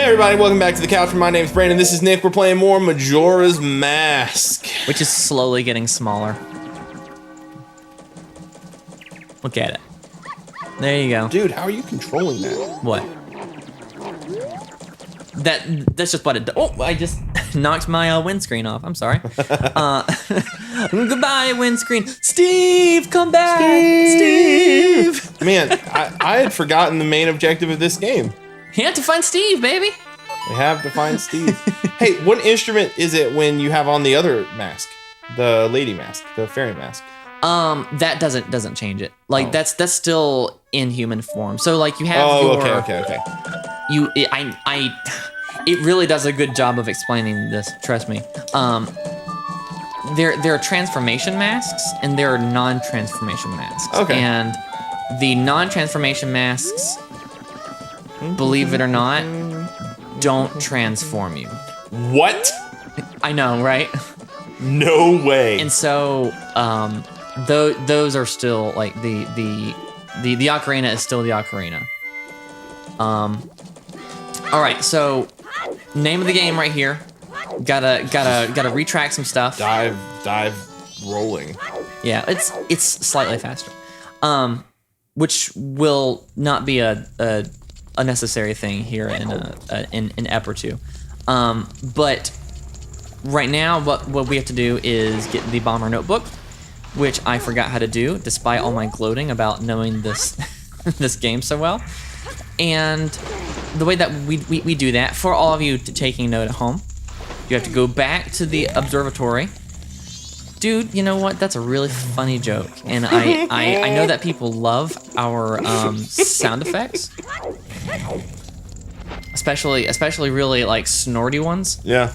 everybody, welcome back to the Couchmen. My name's Brandon. This is Nick. We're playing more Majora's Mask, which is slowly getting smaller. Look at it. There you go. Dude, how are you controlling that? What? That's just what it does. Oh, I just knocked my windscreen off. I'm sorry. Goodbye, windscreen. Steve, come back. Steve. Man, I had forgotten the main objective of this game. You have to find Steve, baby. We have to find Steve. Hey, what instrument is it when you have on the other mask? The lady mask, the fairy mask. That doesn't change it. Like that's still in human form. So like you have okay. It really does a good job of explaining this, trust me. There are transformation masks and there are non-transformation masks. Okay. And the non-transformation masks, believe it or not, don't transform you. What? I know, right? No way. And so, those are still like the ocarina is still the ocarina. All right, so name of the game right here. Gotta retract some stuff. Dive, rolling. Yeah, it's slightly faster, which will not be a necessary thing here in an ep or two. But right now, what we have to do is get the bomber notebook, which I forgot how to do, despite all my gloating about knowing this this game so well. And the way that we do that, for all of you taking note at home, you have to go back to the observatory. Dude, you know what? That's a really funny joke, and I know that people love our sound effects, especially really like snorty ones. Yeah.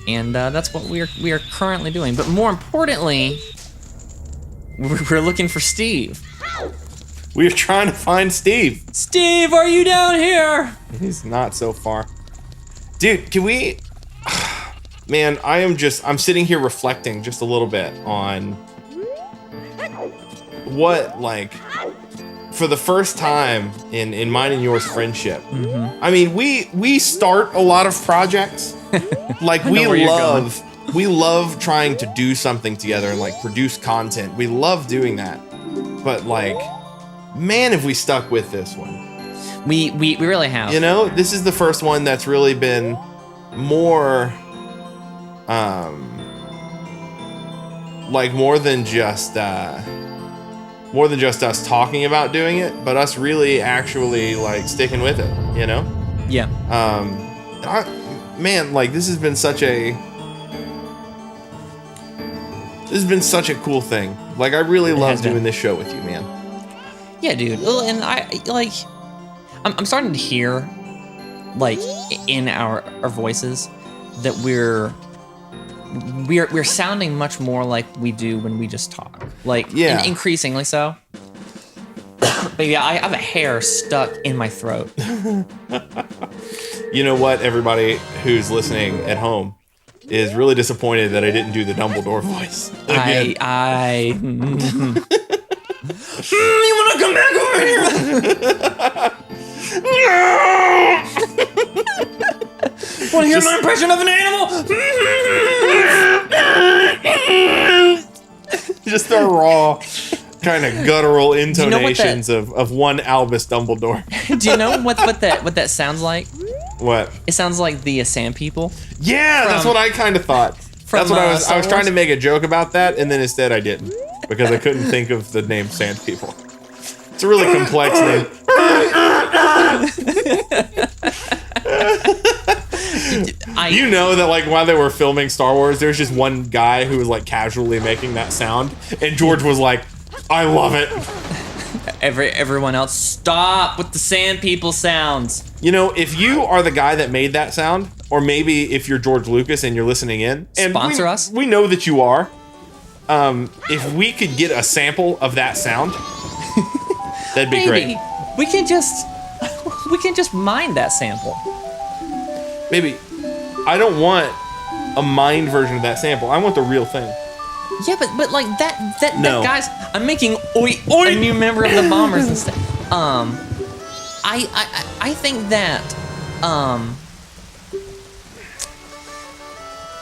And that's what we are currently doing. But more importantly, we're looking for Steve. We are trying to find Steve. Steve, are you down here? He's not so far. Dude, can we... Man, I'm sitting here reflecting just a little bit on what, like, for the first time in mine and yours friendship. I mean, we start a lot of projects. Like, we love trying to do something together and, like, produce content. We love doing that. But, like, man, have we stuck with this one. We really have. You know, this is the first one that's really been more... like more than just us talking about doing it, but us really actually like sticking with it, you know? Yeah. Man, like this has been such a cool thing. Like I really love doing this show with you, man. Yeah, dude. And I'm starting to hear like in our voices that we're sounding much more like we do when we just talk. Like, increasingly so. But yeah, I have a hair stuck in my throat. You know what, everybody who's listening at home is really disappointed that I didn't do the Dumbledore voice again. You wanna come back over here? Wanna hear my impression of an animal? Just the raw, kind of guttural intonations of one Albus Dumbledore. Do you know what that sounds like? What? It sounds like the Sand People. Yeah, that's what I kind of thought. That's what I was trying to make a joke about that, and then instead I didn't because I couldn't think of the name Sand People. It's a really complex name. You know that like while they were filming Star Wars, there's just one guy who was like casually making that sound, and George was like, "I love it." Everyone else, stop with the Sand People sounds. You know, if you are the guy that made that sound, or maybe if you're George Lucas and you're listening in, and sponsor us. We know that you are. If we could get a sample of that sound, that'd be great. We can just mine that sample. Maybe. I don't want a mined version of that sample. I want the real thing. Yeah, but like that guys, I'm making a new member of the Bombers and stuff. I think that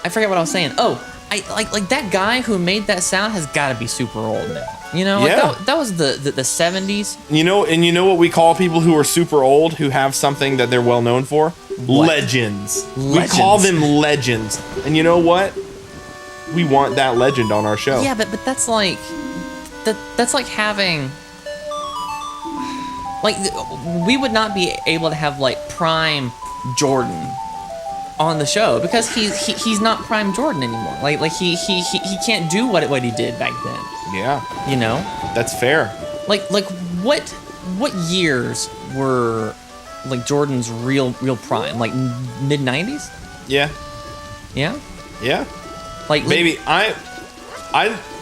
I forget what I was saying. Oh, I like that guy who made that sound has got to be super old now. You know, Yeah. that was the 70s. You know, and you know what we call people who are super old who have something that they're well known for? What? Legends. We Legends. call them legends. And you know what? We want that legend on our show. Yeah, but that's like that's like having like we would not be able to have like prime Jordan on the show because he's not prime Jordan anymore. Like he can't do what he did back then. Yeah. You know? That's fair. Like what years were like Jordan's real prime? Like mid 90s? Yeah. Yeah? Yeah. Like Baby, I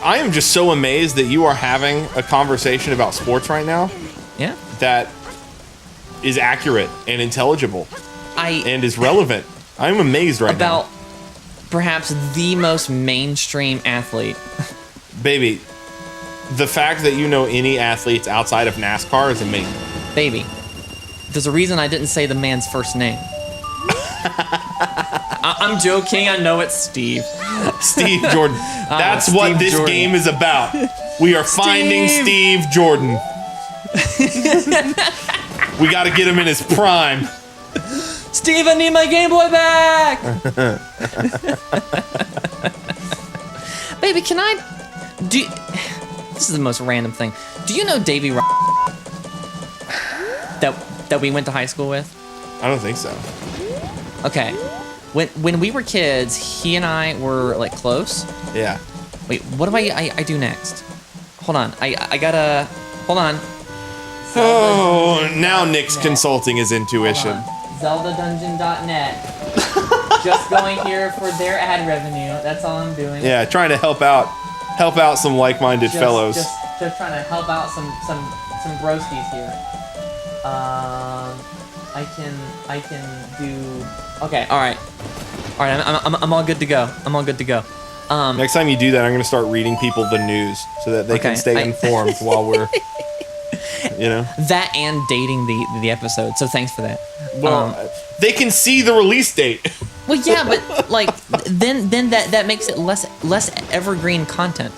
am just so amazed that you are having a conversation about sports right now yeah. that is accurate and intelligible I and is relevant. I'm amazed right about perhaps the most mainstream athlete. now. Baby, the fact that you know any athletes outside of NASCAR is amazing. Baby, there's a reason I didn't say the man's first name. I'm joking. I know it's Steve. Steve Jordan. That's Steve what this Jordan. game is about. We are finding Steve Jordan. We got to get him in his prime. Steve, I need my Game Boy back. Baby, can I do? This is the most random thing. Do you know Davey that we went to high school with? I don't think so. Okay. When we were kids, he and I were like close. Yeah. Wait, what do I do next? Hold on. I gotta hold on. Oh, now Nick's consulting his intuition. ZeldaDungeon.net. Just going here for their ad revenue. That's all I'm doing. Yeah, trying to help out some like-minded fellows. Just trying to help out some broskies here. I can do. Okay. All right. I'm all good to go. Next time you do that, I'm going to start reading people the news so that they can stay informed while we're, you know. That and dating the episode. So thanks for that. Well, they can see the release date. Well, yeah, but like then that makes it less evergreen content.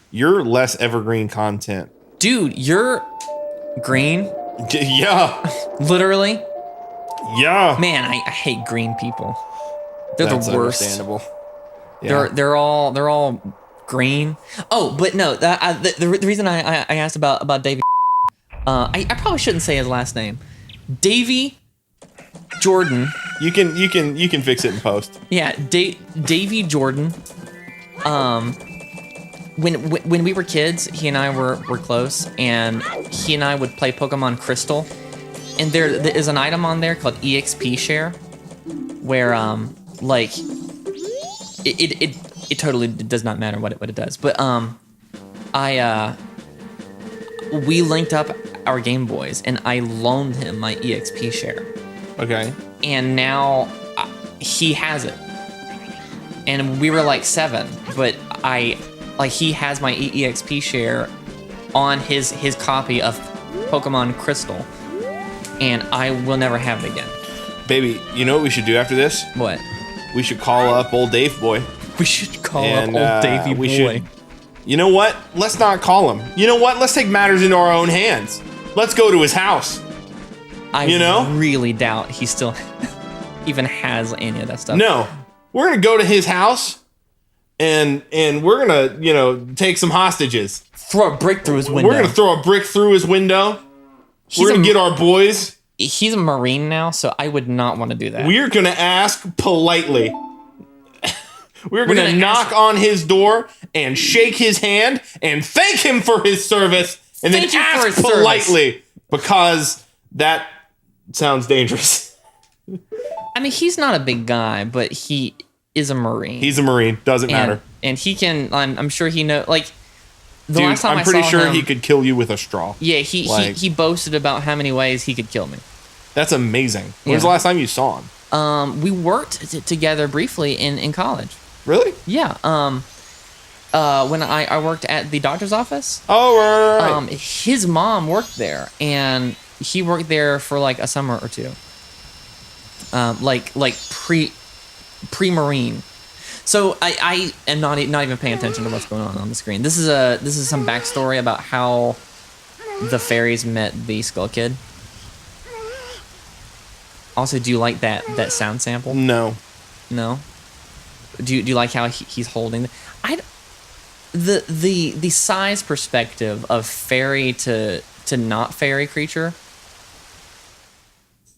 You're less evergreen content. Dude, you're green. Yeah. Literally. Yeah. Man, I hate green people. They're That's the worst. Understandable. Yeah. They're all green. Oh, but no. The reason I asked about Davey, I probably shouldn't say his last name. Davey Jordan. You can fix it in post. Yeah, Davey Jordan. When we were kids, he and I were close, and he and I would play Pokemon Crystal. And there is an item on there called EXP Share, where like it totally does not matter what it does. But we linked up our Game Boys, and I loaned him my EXP Share. Okay. And now he has it. And we were like 7, but he has my EXP Share on his copy of Pokemon Crystal, and I will never have it again. Baby, you know what we should do after this? What? We should call up old Dave boy. We should call up old Davey boy. You know what? Let's not call him. You know what? Let's take matters into our own hands. Let's go to his house. I really doubt he still even has any of that stuff. No. We're going to go to his house and we're going to, take some hostages. Throw a brick through his window. We're going to throw a brick through his window. We're going to get our boys. He's a Marine now, so I would not want to do that. We're going to ask politely. We're going to knock on his door and shake his hand and thank him for his service and then ask politely because that sounds dangerous. I mean, he's not a big guy, but he is a Marine. He's a Marine. Doesn't matter. And he can, I'm sure he knows, like, Dude, I'm pretty sure he could kill you with a straw. Yeah, he boasted about how many ways he could kill me. That's amazing. When was the last time you saw him? We worked together briefly in college. Really? Yeah. When I worked at the doctor's office. Oh, right. His mom worked there, and he worked there for like a summer or two. like pre-marine. So I am not even paying attention to what's going on the screen. This is some backstory about how the fairies met the Skull Kid. Also, do you like that sound sample? No. No. Do you like how he's holding the size perspective of fairy to not fairy creature?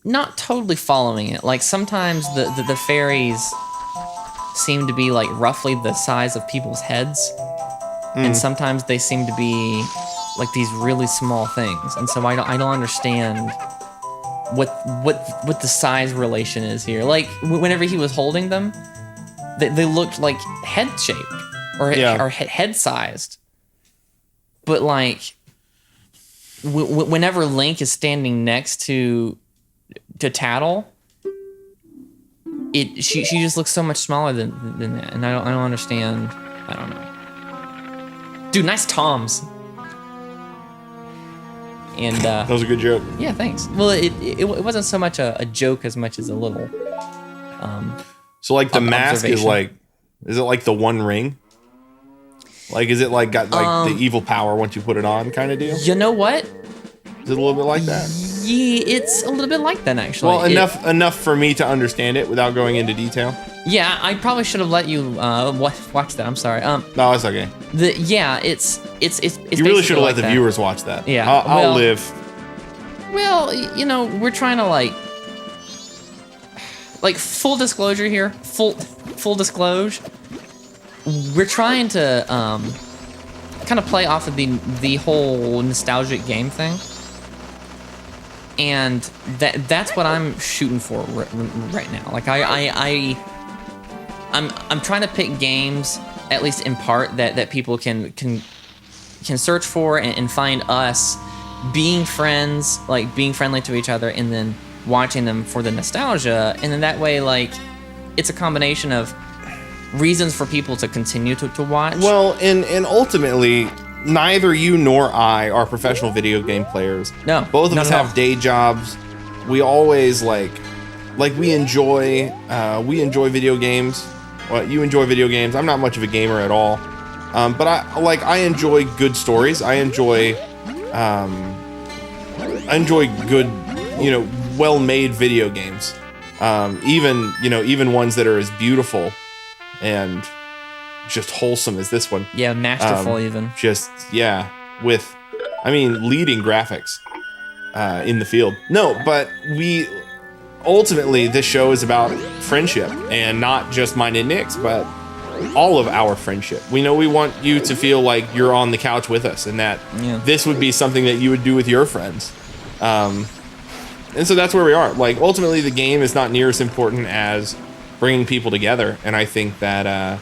Not totally following it. Like sometimes the fairies seem to be like roughly the size of people's heads, and sometimes they seem to be like these really small things. And so I don't understand what the size relation is here. Like whenever he was holding them, they looked like head shaped or head sized. But like whenever Link is standing next to Tattle, she just looks so much smaller than that, and I don't understand. I don't know. Dude, nice toms. And that was a good joke. Yeah, thanks. Well, it wasn't so much a joke as much as a little. So like the mask is it like the One Ring? Like is it like got like the evil power once you put it on kind of deal? You know what? Is it a little bit like that? Yeah, it's a little bit like that actually. Well, enough for me to understand it without going into detail. Yeah, I probably should have let you watch that. I'm sorry. No, it's okay. It's you really should have let the viewers watch that. Yeah, I'll live. Well, you know, we're trying to like full disclosure here. Full disclosure. We're trying to kind of play off of the whole nostalgic game thing. And that's what I'm shooting for right now. Like I'm trying to pick games, at least in part, that people can search for and find us being friends, like being friendly to each other, and then watching them for the nostalgia. And then that way, like, it's a combination of reasons for people to continue to watch. Well, and ultimately, neither you nor I are professional video game players. No. Both of us have day jobs. We always we enjoy video games. Well, you enjoy video games. I'm not much of a gamer at all. But I enjoy good stories. I enjoy good, well-made video games. Even ones that are as beautiful and just wholesome as this one. Yeah, masterful even. With leading graphics in the field. No, but ultimately this show is about friendship, and not just mine and Nick's, but all of our friendship. We want you to feel like you're on the couch with us, and that this would be something that you would do with your friends. And so that's where we are. Like, ultimately the game is not near as important as bringing people together, and I think that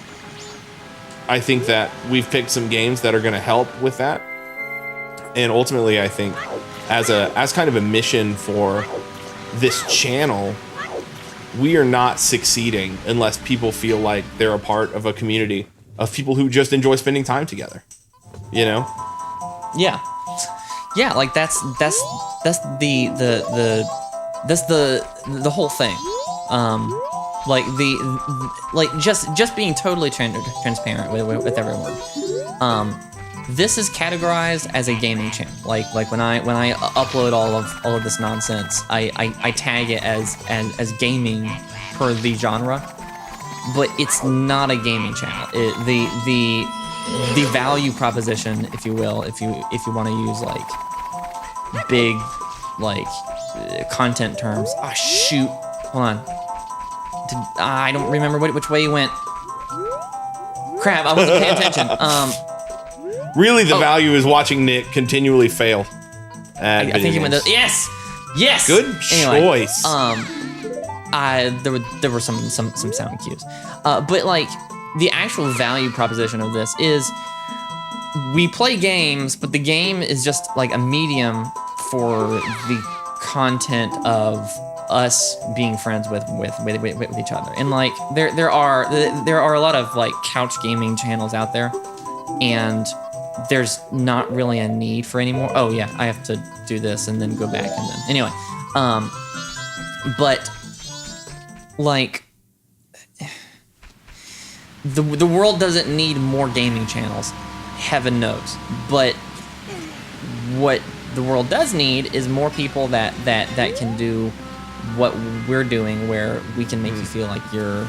we've picked some games that are going to help with that. And ultimately, I think as kind of a mission for this channel, we are not succeeding unless people feel like they're a part of a community of people who just enjoy spending time together. Yeah. Like that's the whole thing. Just being totally transparent with everyone. This is categorized as a gaming channel. Like when I upload all of this nonsense, I tag it as gaming per the genre, but it's not a gaming channel. The value proposition, if you will, if you want to use like big content terms. Oh shoot! Hold on. I don't remember which way you went. Crap! I wasn't paying attention. Really, the value is watching Nick continually fail. I think you went. Yes. Good choice. There were some sound cues, but like the actual value proposition of this is we play games, but the game is just like a medium for the content of us being friends with each other. And like there are a lot of like couch gaming channels out there, and there's not really a need for any more. Oh yeah, I have to do this and then go back and then anyway. But like the world doesn't need more gaming channels, heaven knows. But what the world does need is more people that can do what we're doing, where we can make you feel like you're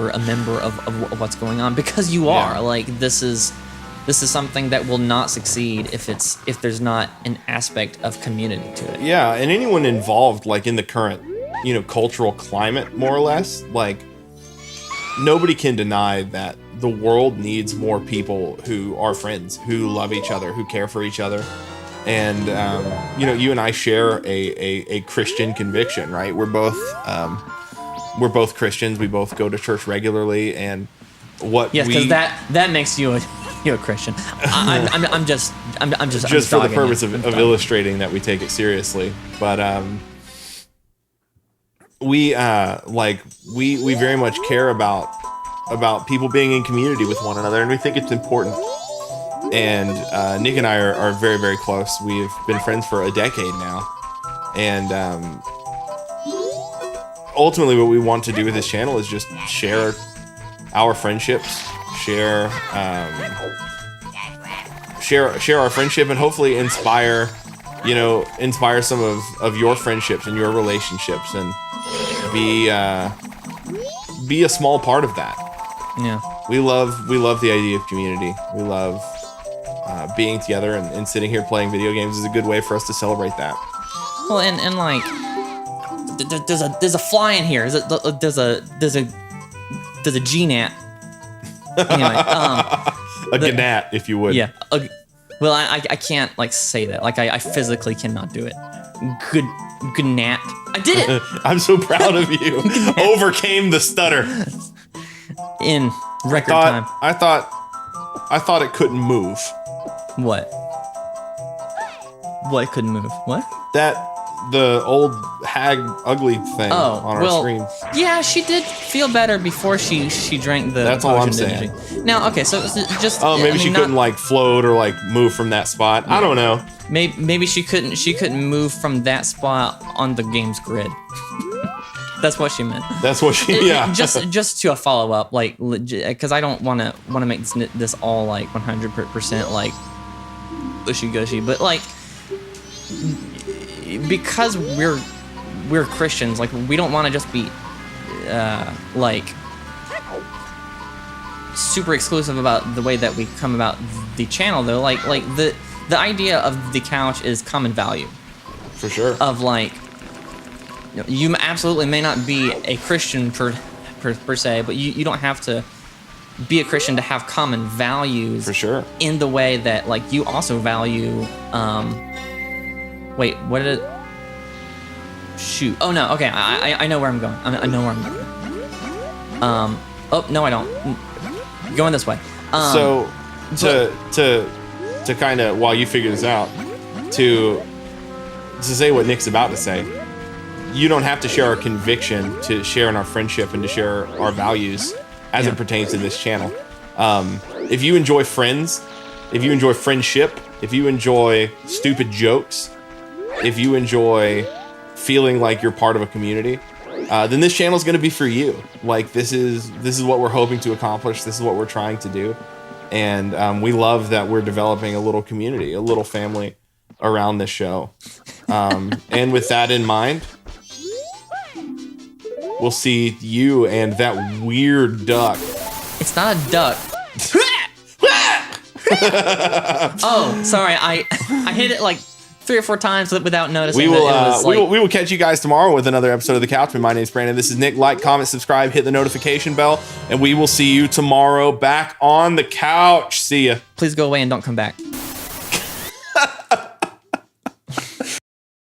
a member of what's going on, because you are. Like this is something that will not succeed if there's not an aspect of community to it. Yeah, and anyone involved, like in the current, cultural climate, more or less, like nobody can deny that the world needs more people who are friends, who love each other, who care for each other. And you and I share a Christian conviction, right? We're both Christians. We both go to church regularly, and because that makes you a Christian. I'm just for the purpose of illustrating that we take it seriously. But we very much care about people being in community with one another, and we think it's important. And Nick and I are very, very close. We've been friends for a decade now. And ultimately what we want to do with this channel is just share our friendships, share our friendship, and hopefully inspire some of your friendships and your relationships, and be a small part of that. Yeah. We love the idea of community. We love being together, and sitting here playing video games is a good way for us to celebrate that. Well, and like there's a fly in here. There's a GNAT. Anyway, a gnat, if you would. Yeah. Well, I can't like say that. Like I physically cannot do it. Good gnat. I did it. I'm so proud of you. Overcame the stutter in record time. I thought it couldn't move. What? What couldn't move? What? The old hag ugly thing on our screen. Yeah, she did feel better before she drank the That's potion, all I'm saying. Now, okay, so just maybe she couldn't like float or like move from that spot. I don't know. Maybe she couldn't move from that spot on the game's grid. That's what she meant. That's what she. Yeah. Just to a follow up, like, because I don't want to make this all like 100% like gushy gushy, but like because we're Christians, like we don't want to just be like super exclusive about the way that we come about the channel, though. Like the idea of the couch is common value. For sure. Of like, you absolutely may not be a Christian per se, but you don't have to be a Christian to have common values. For sure. In the way that like you also value. Wait, what did it? Shoot. Oh no. Okay, I know where I'm going. I know where I'm going. Oh no, I don't. Going this way. So to kind of, while you figure this out, to say what Nick's about to say, you don't have to share our conviction to share in our friendship and to share our values as it pertains to this channel. If you enjoy friends, if you enjoy friendship, if you enjoy stupid jokes, if you enjoy feeling like you're part of a community, then this channel is going to be for you. Like this is what we're hoping to accomplish. This is what we're trying to do. And we love that we're developing a little community, a little family around this show. And with that in mind, we'll see you and that weird duck. It's not a duck. Oh, sorry. I hit it like 3 or 4 times without noticing. We will catch you guys tomorrow with another episode of The Couchmen. My name's Brandon. This is Nick. Like, comment, subscribe, hit the notification bell, and we will see you tomorrow back on the couch. See ya. Please go away and don't come back.